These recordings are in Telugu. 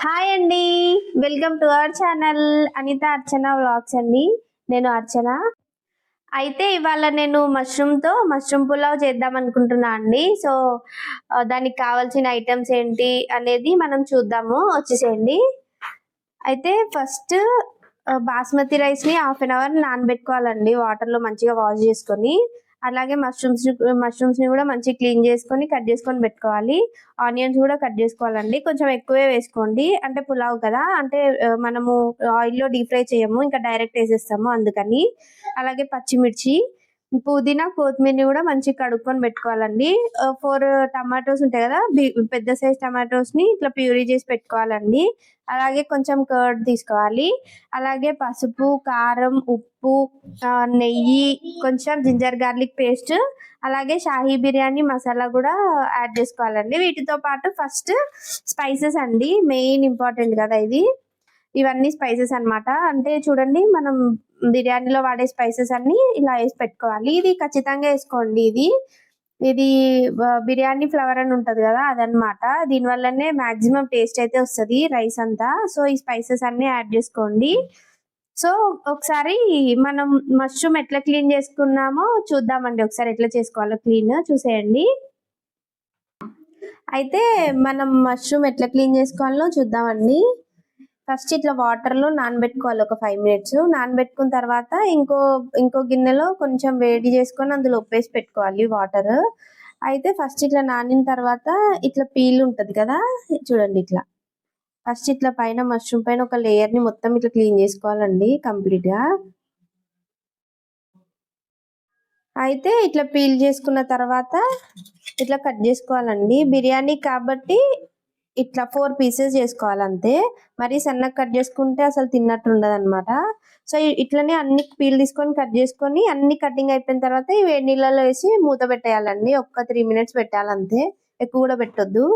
హాయ్ అండి. Welcome to our channel Anitha Archana vlogs అండి. నేను అర్చన. అయితే ఇవాళ నేను మష్రూమ్ పులావ్ చేద్దాం అనుకుంటున్నా అండి. సో దానికి కావాల్సిన ఐటమ్స్ ఏంటి అనేది మనం చూద్దాము. వచ్చేసేయండి. అయితే ఫస్ట్ బాస్మతి రైస్ ని హాఫ్ అన్ అవర్ నానబెట్టుకోవాలండి వాటర్ లో మంచిగా వాష్ చేసుకొని. అలాగే మష్రూమ్స్ ని కూడా మంచిగా క్లీన్ చేసుకొని కట్ చేసుకొని పెట్టుకోవాలి. ఆనియన్స్ కూడా కట్ చేసుకోవాలండి. కొంచెం ఎక్కువే వేసుకోండి, అంటే పులావ్ కదా, అంటే మనము ఆయిల్ లో డీప్ ఫ్రై చేయము, ఇంకా డైరెక్ట్ వేసేస్తాము అందుకని. అలాగే పచ్చిమిర్చి, పుదీనా, కొత్తిమీర కూడా మంచిగా కడుక్కొని పెట్టుకోవాలండి. 4 టమాటోస్ ఉంటాయి కదా, పెద్ద సైజ్ టమాటోస్ ని ఇట్లా ప్యూరీ చేసి పెట్టుకోవాలండి. అలాగే కొంచెం కర్డ్ తీసుకోవాలి. అలాగే పసుపు, కారం, ఉప్పు, నెయ్యి, కొంచెం జింజర్ గార్లిక్ పేస్ట్, అలాగే షాహీ బిర్యానీ మసాలా కూడా యాడ్ చేసుకోవాలండి. వీటితో పాటు ఫస్ట్ స్పైసెస్ అండి, మెయిన్ ఇంపార్టెంట్ కదా ఇది. ఇవన్నీ స్పైసెస్ అన్నమాట. అంటే చూడండి, మనం బిర్యానీలో వాడే స్పైసెస్ అన్ని ఇలా వేసి పెట్టుకోవాలి. ఇది ఖచ్చితంగా వేసుకోండి. ఇది బిర్యానీ ఫ్లవర్ అని ఉంటది కదా, అదనమాట. దీని వల్లనే మాక్సిమం టేస్ట్ అయితే వస్తుంది రైస్ అంతా. సో ఈ స్పైసెస్ అన్ని యాడ్ చేసుకోండి. సో ఒకసారి మనం మష్రూమ్ ఎట్లా క్లీన్ చేసుకున్నామో చూద్దామండి. ఒకసారి ఎట్లా చేసుకోవాలో క్లీన్ చూసేయండి. అయితే మనం మష్రూమ్ ఎట్లా క్లీన్ చేసుకోవాలో చూద్దామండి. ఫస్ట్ ఇట్లా వాటర్ లో నానబెట్టుకోవాలి ఒక 5 minutes. నానబెట్టుకున్న తర్వాత ఇంకో గిన్నెలో కొంచెం వేడి చేసుకొని అందులో ఉప్పేసి పెట్టుకోవాలి వాటర్. అయితే ఫస్ట్ ఇట్లా నానిన తర్వాత ఇట్లా పీల్ ఉంటది కదా, చూడండి ఇట్లా. ఫస్ట్ ఇట్లా పైన మష్రూమ్ పైన ఒక లేయర్ ని మొత్తం ఇట్లా క్లీన్ చేసుకోవాలండి కంప్లీట్ గా. అయితే ఇట్లా పీల్ చేసుకున్న తర్వాత ఇట్లా కట్ చేసుకోవాలండి. బిర్యానీ కాబట్టి ఇట్లా 4 pieces చేసుకోవాలి అంతే. మరి సన్నగా కట్ చేసుకుంటే అసలు తిన్నట్టు ఉండదు అనమాట. సో ఇట్లనే అన్ని పీల్ తీసుకొని కట్ చేసుకొని అన్ని కటింగ్ అయిపోయిన తర్వాత ఈ వేడి నీళ్ళలో వేసి మూత పెట్టేయాలండి. ఒక్క 3 minutes పెట్టాలి అంతే, ఎక్కువ కూడా పెట్టొద్దు.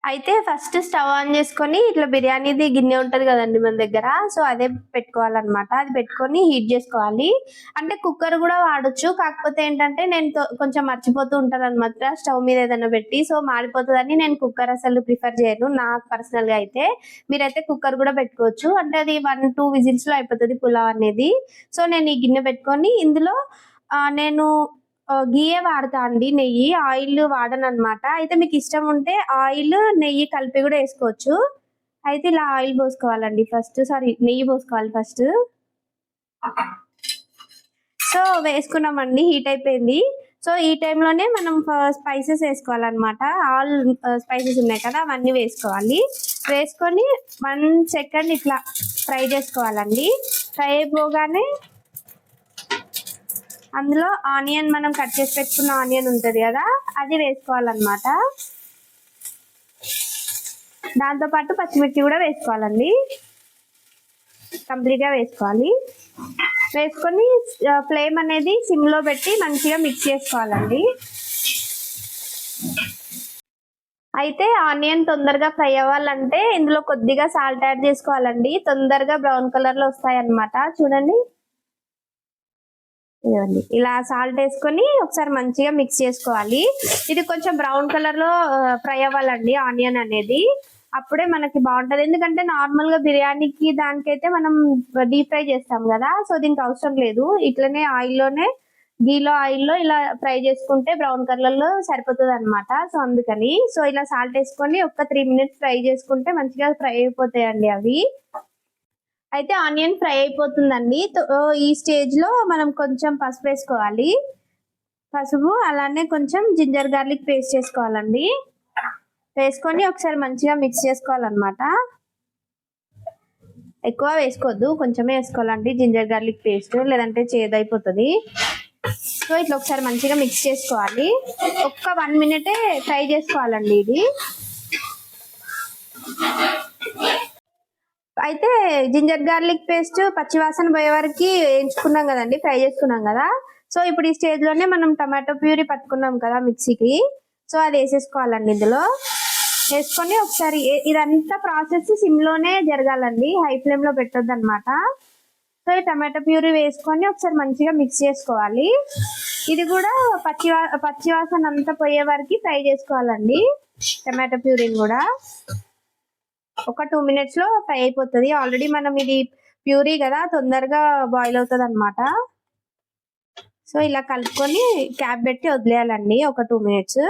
అయితే ఫస్ట్ స్టవ్ ఆన్ చేసుకొని ఇట్లా బిర్యానీది గిన్నె ఉంటది కదండి మన దగ్గర, సో అదే పెట్టుకోవాలన్నమాట. అది పెట్టుకొని హీట్ చేసుకోవాలి. అంటే కుక్కర్ కూడా వాడొచ్చు, కాకపోతే ఏంటంటే నేను కొంచెం మర్చిపోతూ ఉంటాను అనమాట స్టవ్ మీద ఏదైనా పెట్టి. సో మాడిపోతుందని నేను కుక్కర్ అసలు ప్రిఫర్ చేయను నాకు పర్సనల్ గా. అయితే మీరైతే కుక్కర్ కూడా పెట్టుకోవచ్చు, అంటే అది 1-2 విజిల్స్ లో అయిపోతుంది పులావ్ అనేది. సో నేను ఈ గిన్నె పెట్టుకొని ఇందులో నేను గీయే వాడతా అండి, నెయ్యి. ఆయిల్ వాడను అనమాట. అయితే మీకు ఇష్టం ఉంటే ఆయిల్ నెయ్యి కలిపి కూడా వేసుకోవచ్చు. అయితే ఇలా ఆయిల్ పోసుకోవాలండి ఫస్ట్, సారీ నెయ్యి పోసుకోవాలి ఫస్ట్. సో వేసుకున్నామండి, హీట్ అయిపోయింది. సో ఈ టైంలోనే మనం స్పైసెస్ వేసుకోవాలన్నమాట. ఆల్ స్పైసెస్ ఉన్నాయి కదా, అవన్నీ వేసుకోవాలి. వేసుకొని 1 second ఇట్లా ఫ్రై చేసుకోవాలండి. ఫ్రై అయిపోగానే అందులో ఆనియన్, మనం కట్ చేసి పెట్టుకున్న ఆనియన్ ఉంటది కదా, అది వేసుకోవాలన్నమాట. దాంతో పాటు పచ్చిమిర్చి కూడా వేసుకోవాలండి, కంప్లీట్ గా వేసుకోవాలి. వేసుకొని ఫ్లేమ్ అనేది సిమ్ లో పెట్టి మంచిగా మిక్స్ చేసుకోవాలండి. అయితే ఆనియన్ తొందరగా ఫ్రై అవ్వాలంటే ఇందులో కొద్దిగా సాల్ట్ యాడ్ చేసుకోవాలండి. తొందరగా బ్రౌన్ కలర్ లో వస్తాయి అన్నమాట. చూడండి, ఇలా సాల్ట్ వేసుకొని ఒకసారి మంచిగా మిక్స్ చేసుకోవాలి. ఇది కొంచెం బ్రౌన్ కలర్ లో ఫ్రై అవ్వాలండి ఆనియన్ అనేది, అప్పుడే మనకి బాగుంటది. ఎందుకంటే నార్మల్ గా బిర్యానీకి దానికైతే మనం డీప్ ఫ్రై చేస్తాం కదా, సో దీనికి అవసరం లేదు. ఇట్లనే ఆయిల్లో ఇలా ఫ్రై చేసుకుంటే బ్రౌన్ కలర్ లో సరిపోతుంది అనమాట. సో అందుకని ఇలా సాల్ట్ వేసుకొని ఒక 3 minutes ఫ్రై చేసుకుంటే మంచిగా ఫ్రై అయిపోతాయండి అవి. అయితే ఆనియన్ ఫ్రై అయిపోతుందండి. ఈ స్టేజ్ లో మనం కొంచెం పసుపు వేసుకోవాలి. పసుపు, అలానే కొంచెం జింజర్ గార్లిక్ పేస్ట్ చేసుకోవాలండి. వేసుకొని ఒకసారి మంచిగా మిక్స్ చేసుకోవాలన్నమాట. ఎక్కువ వేసుకోవద్దు, కొంచెమే వేసుకోవాలండి జింజర్ గార్లిక్ పేస్ట్, లేదంటే చేదైపోతుంది. సో ఇట్లా ఒకసారి మంచిగా మిక్స్ చేసుకోవాలి. ఒక్క 1 minute ఫ్రై చేసుకోవాలండి ఇది. అయితే జింజర్ గార్లిక్ పేస్ట్ పచ్చివాసన పోయే వరకు వేయించుకున్నాం కదండి, ఫ్రై చేసుకున్నాం కదా. సో ఇప్పుడు ఈ స్టేజ్ లోనే మనం టమాటో ప్యూరీ పట్టుకున్నాం కదా మిక్సీకి, సో అది వేసేసుకోవాలండి. ఇందులో వేసుకొని ఒకసారి ఇదంతా ప్రాసెస్ సిమ్ లోనే జరగాలండి, హై ఫ్లేమ్ లో పెట్టొద్దు అనమాట. సో ఈ టమాటో ప్యూరీ వేసుకొని ఒకసారి మంచిగా మిక్స్ చేసుకోవాలి. ఇది కూడా పచ్చివాసన అంతా పోయే వరకు ఫ్రై చేసుకోవాలండి టమాటో ప్యూరీని కూడా. ఒక 2 మినిట్స్ లో ఫ్రై అయిపోతుంది. ఆల్రెడీ మనం ఇది ప్యూరీ కదా, తొందరగా బాయిల్ అవుతుంది అనమాట. సో ఇలా కలుపుకొని క్యాప్ పెట్టి వదిలేయాలండి ఒక 2 మినిట్స్.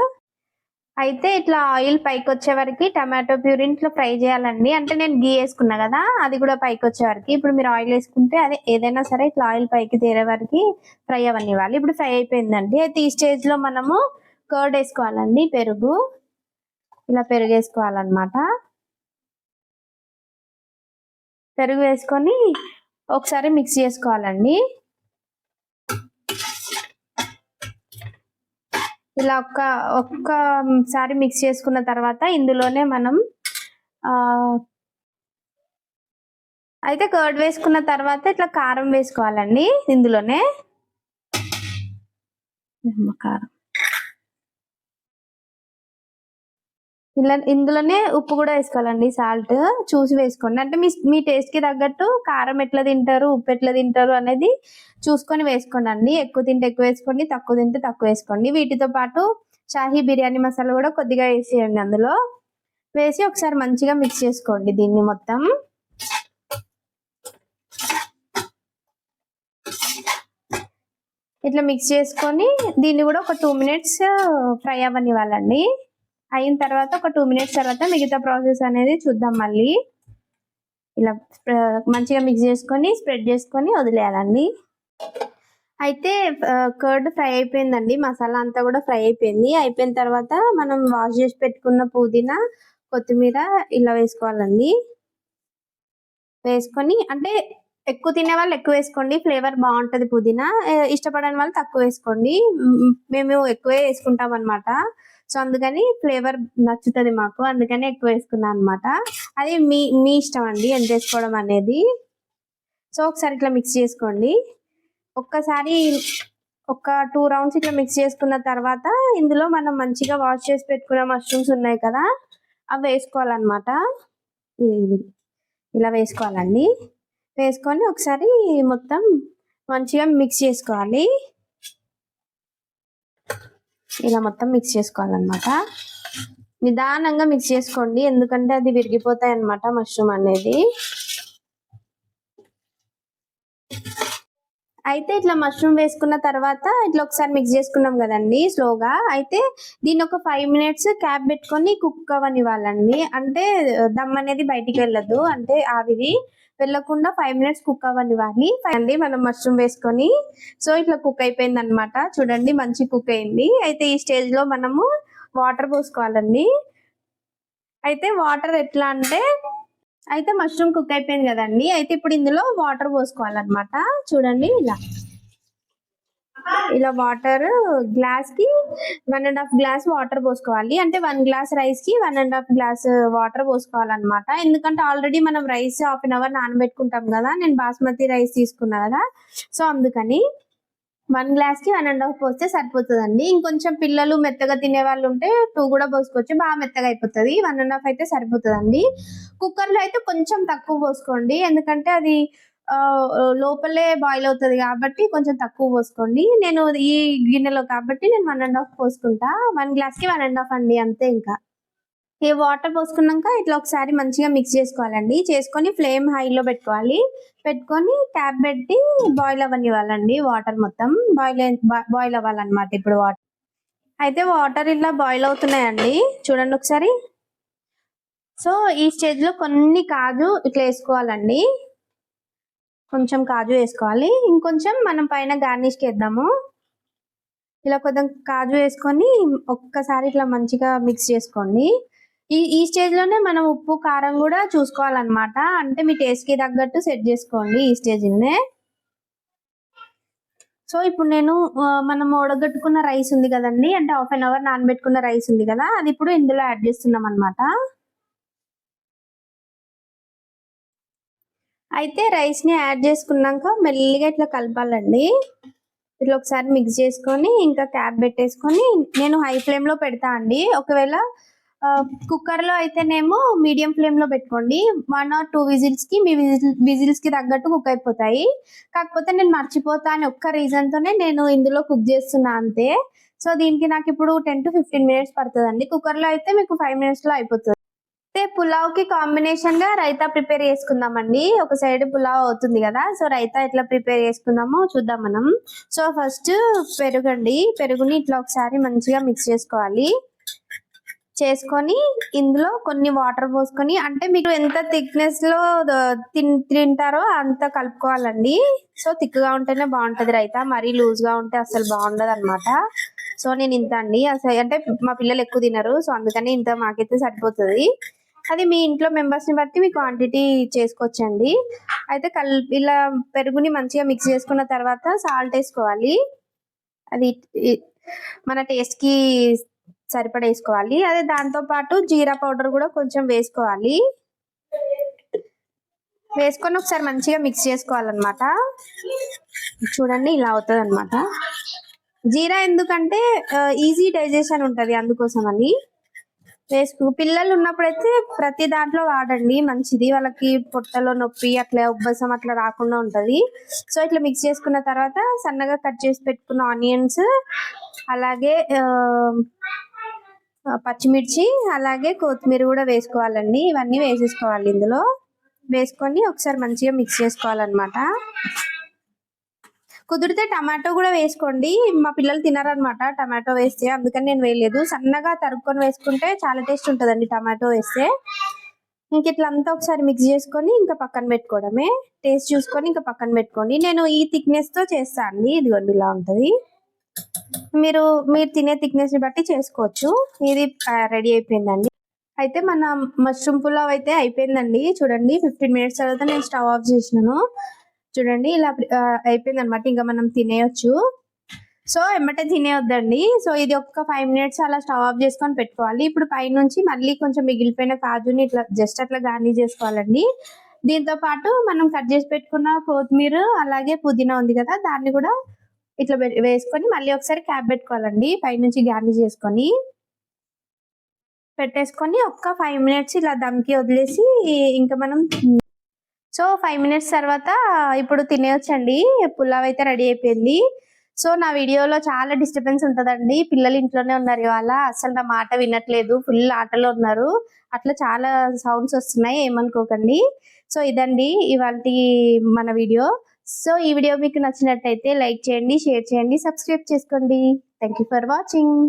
అయితే ఇట్లా ఆయిల్ పైకి వచ్చే వరకు టమాటో ప్యూరీని ఇట్లా ఫ్రై చేయాలండి. అంటే నేను గీ వేసుకున్నా కదా, అది కూడా పైకి వచ్చే వరకు. ఇప్పుడు మీరు ఆయిల్ వేసుకుంటే అదే ఏదైనా సరే ఇట్లా ఆయిల్ పైకి తేరే వరకు ఫ్రై అవ్వనివ్వాలి. ఇప్పుడు ఫ్రై అయిపోయిందండి. అయితే ఈ స్టేజ్ లో మనము కర్డ్ వేసుకోవాలండి, పెరుగు. ఇలా పెరుగు వేసుకోవాలన్నమాట. పెరుగు వేసుకొని ఒకసారి మిక్స్ చేసుకోవాలండి. ఇలా ఒక్కసారి మిక్స్ చేసుకున్న తర్వాత ఇందులోనే మనం అయితే కర్డ్ వేసుకున్న తర్వాత ఇట్లా కారం వేసుకోవాలండి ఇందులోనే. కారం ఇలా ఇందులోనే ఉప్పు కూడా వేసుకోవాలండి, సాల్ట్ చూసి వేసుకోండి. అంటే మీ టేస్ట్ కి తగ్గట్టు కారం ఎట్లా తింటారు, ఉప్పు ఎట్లా తింటారు అనేది చూసుకొని వేసుకోండి అండి. ఎక్కువ తింటే ఎక్కువ వేసుకోండి, తక్కువ తింటే తక్కువ వేసుకోండి. వీటితో పాటు షాహీ బిర్యానీ మసాలా కూడా కొద్దిగా వేసేయండి. అందులో వేసి ఒకసారి మంచిగా మిక్స్ చేసుకోండి దీన్ని మొత్తం. ఇట్లా మిక్స్ చేసుకొని దీన్ని కూడా ఒక 2 మినిట్స్ ఫ్రై అవ్వనివ్వాలండి. అయిన తర్వాత ఒక 2 మినిట్స్ తర్వాత మిగతా ప్రాసెస్ అనేది చూద్దాం మళ్ళీ. ఇలా మంచిగా మిక్స్ చేసుకొని స్ప్రెడ్ చేసుకొని వదిలేయాలండి. అయితే కర్డ్ ఫ్రై అయిపోయిందండి, మసాలా అంతా కూడా ఫ్రై అయిపోయింది. అయిపోయిన తర్వాత మనం వాష్ చేసి పెట్టుకున్న పుదీనా, కొత్తిమీర ఇలా వేసుకోవాలండి. వేసుకొని అంటే ఎక్కువ తినే వాళ్ళు ఎక్కువ వేసుకోండి, ఫ్లేవర్ బాగుంటది. పుదీనా ఇష్టపడని వాళ్ళు తక్కువ వేసుకోండి. మేము ఎక్కువే వేసుకుంటాం అనమాట. సో అందుకని ఫ్లేవర్ నచ్చుతుంది మాకు, అందుకని ఎక్కువ వేసుకున్నాను అనమాట. అది మీ ఇష్టం అండి ఎంత వేసుకోవడం అనేది. సో ఒకసారి ఇట్లా మిక్స్ చేసుకోండి. ఒక్కసారి ఒక 2 రౌండ్స్ ఇట్లా మిక్స్ చేసుకున్న తర్వాత ఇందులో మనం మంచిగా వాష్ చేసి పెట్టుకున్న మష్రూమ్స్ ఉన్నాయి కదా, అవి వేసుకోవాలన్నమాట. ఇలా వేసుకోవాలండి. వేసుకొని ఒకసారి మొత్తం మంచిగా మిక్స్ చేసుకోవాలి. ఇలా మొత్తం మిక్స్ చేసుకోవాలన్నమాట. నిదానంగా మిక్స్ చేసుకోండి, ఎందుకంటే అది విరిగిపోతాయి అన్నమాట మష్రూమ్ అనేది. అయితే ఇట్లా మష్రూమ్ వేసుకున్న తర్వాత ఇట్లా ఒకసారి మిక్స్ చేసుకున్నాం కదండి స్లోగా. అయితే దీన్ని ఒక 5 మినిట్స్ క్యాప్ పెట్టుకొని కుక్ అవ్వనివ్వాలండి. అంటే దమ్ అనేది బయటికి వెళ్ళదు, అంటే ఆవిరి వెళ్ళకుండా 5 మినిట్స్ కుక్ అవ్వనివ్వాలి అండి మనం మష్రూమ్ వేసుకొని. సో ఇట్లా కుక్ అయిపోయింది అనమాట. చూడండి మంచి కుక్ అయింది. అయితే ఈ స్టేజ్ లో మనము వాటర్ పోసుకోవాలండి. అయితే వాటర్ ఎట్లా అంటే, అయితే మష్రూమ్ కుక్ అయిపోయింది కదండి. అయితే ఇప్పుడు ఇందులో వాటర్ పోసుకోవాలన్నమాట. చూడండి ఇలా వాటర్ గ్లాస్ కి 1.5 గ్లాస్ వాటర్ పోసుకోవాలి. అంటే 1 గ్లాస్ రైస్ కి 1.5 గ్లాస్ వాటర్ పోసుకోవాలన్నమాట. ఎందుకంటే ఆల్రెడీ మనం రైస్ 1/2 అవర్ నానబెట్టుకుంటాం కదా, నేను బాస్మతి రైస్ తీసుకున్నా కదా, సో అందుకని 1 గ్లాస్ కి 1.5 పోస్తే సరిపోతుందండి. ఇంకొంచెం పిల్లలు మెత్తగా తినే వాళ్ళు ఉంటే 2 కూడా పోసుకోవచ్చు, బాగా మెత్తగా అయిపోతుంది. 1.5 అయితే సరిపోతుందండి. కుక్కర్ లో అయితే కొంచెం తక్కువ పోసుకోండి, ఎందుకంటే అది లోపలే బాయిల్ అవుతుంది కాబట్టి కొంచెం తక్కువ పోసుకోండి. నేను ఈ గిన్నెలో కాబట్టి నేను 1.5 పోసుకుంటా. 1 గ్లాస్ కి 1.5 అండి, అంతే. ఇంకా ఈ వాటర్ పోసుకున్నాక ఇట్లా ఒకసారి మంచిగా మిక్స్ చేసుకోవాలండి. చేసుకొని ఫ్లేమ్ హైలో పెట్టుకోవాలి. పెట్టుకొని ట్యాప్ పెట్టి బాయిల్ అవ్వనివ్వాలండి. వాటర్ మొత్తం బాయిల్ అవ్వాలన్నమాట. ఇప్పుడు వాటర్ అయితే వాటర్ ఇలా బాయిల్ అవుతున్నాయండి, చూడండి ఒకసారి. సో ఈ స్టేజ్ లో కొన్ని కాజు ఇట్లా వేసుకోవాలండి. కొంచెం కాజు వేసుకోవాలి. ఇంకొంచెం మనం పైన గార్నిష్ చేద్దాము. ఇలా కొంచెం కాజు వేసుకొని ఒక్కసారి ఇట్లా మంచిగా మిక్స్ చేసుకోండి. ఈ స్టేజ్ లోనే మనం ఉప్పు కారం కూడా చూసుకోవాలన్నమాట. అంటే మీ టేస్ట్ కి తగ్గట్టు సెట్ చేసుకోండి ఈ స్టేజ్ లోనే. సో ఇప్పుడు నేను మనం ఉడగట్టుకున్న రైస్ ఉంది కదండి, అంటే 1/2 అవర్ నానబెట్టుకున్న రైస్ ఉంది కదా, అది ఇప్పుడు ఇందులో యాడ్ చేస్తున్నాం అనమాట. అయితే రైస్ ని యాడ్ చేసుకున్నాక మెల్లిగా ఇట్లా కలపాలండి. ఇట్లా ఒకసారి మిక్స్ చేసుకొని ఇంకా క్యాప్ పెట్టేసుకొని నేను హై ఫ్లేమ్ లో పెడతా అండి. ఒకవేళ కుక్కర్ లో అయితేనేమో మీడియం ఫ్లేమ్ లో పెట్టుకోండి. 1 or 2 విజిల్స్ కి మీ విజిల్స్ కి తగ్గట్టు కుక్ అయిపోతాయి. కాకపోతే నేను మర్చిపోతా అని ఒక్క రీజన్ తోనే నేను ఇందులో కుక్ చేస్తున్నా, అంతే. సో దీనికి నాకు ఇప్పుడు 10 to 15 మినిట్స్ పడుతుందండి. కుక్కర్ లో అయితే మీకు 5 మినిట్స్ లో అయిపోతుంది. అయితే పులావ్కి కాంబినేషన్ గా రైతా ప్రిపేర్ చేసుకుందామండి. ఒక సైడ్ పులావ్ అవుతుంది కదా, సో రైతా ఎట్లా ప్రిపేర్ చేసుకుందామో చూద్దాం మనం. సో ఫస్ట్ పెరుగండి, పెరుగుని ఇట్లా ఒకసారి మంచిగా మిక్స్ చేసుకోవాలి. చేసుకొని ఇందులో కొన్ని వాటర్ పోసుకొని, అంటే మీకు ఎంత థిక్నెస్ లో తింటారో అంత కలుపుకోవాలండి. సో థిక్ గా ఉంటేనే బాగుంటది రైతా, మరీ లూజ్ గా ఉంటే అసలు బాగుండదు అనమాట. సో నేను ఇంత అండి, అసలు అంటే మా పిల్లలు ఎక్కువ తినరు, సో అందుకని ఇంత మాకైతే సరిపోతుంది. అది మీ ఇంట్లో మెంబర్స్ ని బట్టి మీ క్వాంటిటీ చేసుకోవచ్చండి. అయితే ఇలా పెరుగుని మంచిగా మిక్స్ చేసుకున్న తర్వాత సాల్ట్ వేసుకోవాలి. అది మన టేస్ట్ కి సరిపడా వేసుకోవాలి. అదే దాంతో పాటు జీరా పౌడర్ కూడా కొంచెం వేసుకోవాలి. వేసుకొని ఒకసారి మంచిగా మిక్స్ చేసుకోవాలన్నమాట. చూడండి ఇలా అవుతుంది అనమాట. జీరా ఎందుకంటే ఈజీ డైజెషన్ ఉంటది, అందుకోసం అని పిల్లలు ఉన్నప్పుడైతే ప్రతి దాంట్లో వాడండి, మంచిది. వాళ్ళకి పొట్టలో నొప్పి అట్లా ఉబ్బసం అట్లా రాకుండా ఉంటది. సో ఇట్లా మిక్స్ చేసుకున్న తర్వాత సన్నగా కట్ చేసి పెట్టుకున్న ఆనియన్స్, అలాగే పచ్చిమిర్చి, అలాగే కొత్తిమీర కూడా వేసుకోవాలండి. ఇవన్నీ వేసేసుకోవాలి. ఇందులో వేసుకొని ఒకసారి మంచిగా మిక్స్ చేసుకోవాలన్నమాట. కుదిరితే టమాటో కూడా వేసుకోండి. మా పిల్లలు తినారనమాట టమాటో వేస్తే, అందుకని నేను వేయలేదు. సన్నగా తరుక్కొని వేసుకుంటే చాలా టేస్ట్ ఉంటుందండి టమాటో వేస్తే. ఇంక ఇట్లా అంతా ఒకసారి మిక్స్ చేసుకొని ఇంకా పక్కన పెట్టుకోవడమే. టేస్ట్ చూసుకొని ఇంకా పక్కన పెట్టుకోండి. నేను ఈ థిక్నెస్ తో చేస్తా అండి. ఇదిగోండి ఇలా ఉంటది. మీరు తినే థిక్నెస్ ని బట్టి చేసుకోవచ్చు. ఇది రెడీ అయిపోయిందండి. అయితే మన మష్రూమ్ పులావ్ అయితే అయిపోయిందండి. చూడండి 15 minutes తర్వాత నేను స్టవ్ ఆఫ్ చేసినాను. చూడండి ఇలా అయిపోయింది అనమాట. ఇంకా మనం తినేయొచ్చు. సో ఎమ్మటే తినేయొద్దండి. సో ఇది ఒక 5 minutes అలా స్టవ్ ఆఫ్ చేసుకొని పెట్టుకోవాలి. ఇప్పుడు పైనుంచి మళ్ళీ కొంచెం మిగిలిపోయిన కాజుని ఇట్లా జస్ట్ అట్లా గార్నిష్ చేసుకోవాలండి. దీంతో పాటు మనం కట్ చేసి పెట్టుకున్న కొత్తిమీర, అలాగే పుదీనా ఉంది కదా, దాన్ని కూడా ఇట్లా వేసుకొని మళ్ళీ ఒకసారి క్యాప్ పెట్టుకోవాలండి. పైనుంచి గార్నిష్ చేసుకొని పెట్టేసుకొని ఒక్క 5 minutes ఇలా దమ్కి వదిలేసి ఇంకా మనం సో 5 minutes తర్వాత ఇప్పుడు తినేయొచ్చండి. పులావ్ అయితే రెడీ అయిపోయింది. సో నా వీడియోలో చాలా డిస్టర్బెన్స్ ఉంటదండి. పిల్లలు ఇంట్లోనే ఉన్నారు ఇవాళ, అసలు నా మాట వినట్లేదు, ఫుల్ ఆటలో ఉన్నారు. అట్లా చాలా సౌండ్స్ వస్తున్నాయి, ఏమనుకోకండి. సో ఇదండి ఇవాళ మన వీడియో. సో ఈ వీడియో మీకు నచ్చినట్టయితే లైక్ చేయండి, షేర్ చేయండి, సబ్స్క్రైబ్ చేసుకోండి. Thank you for watching.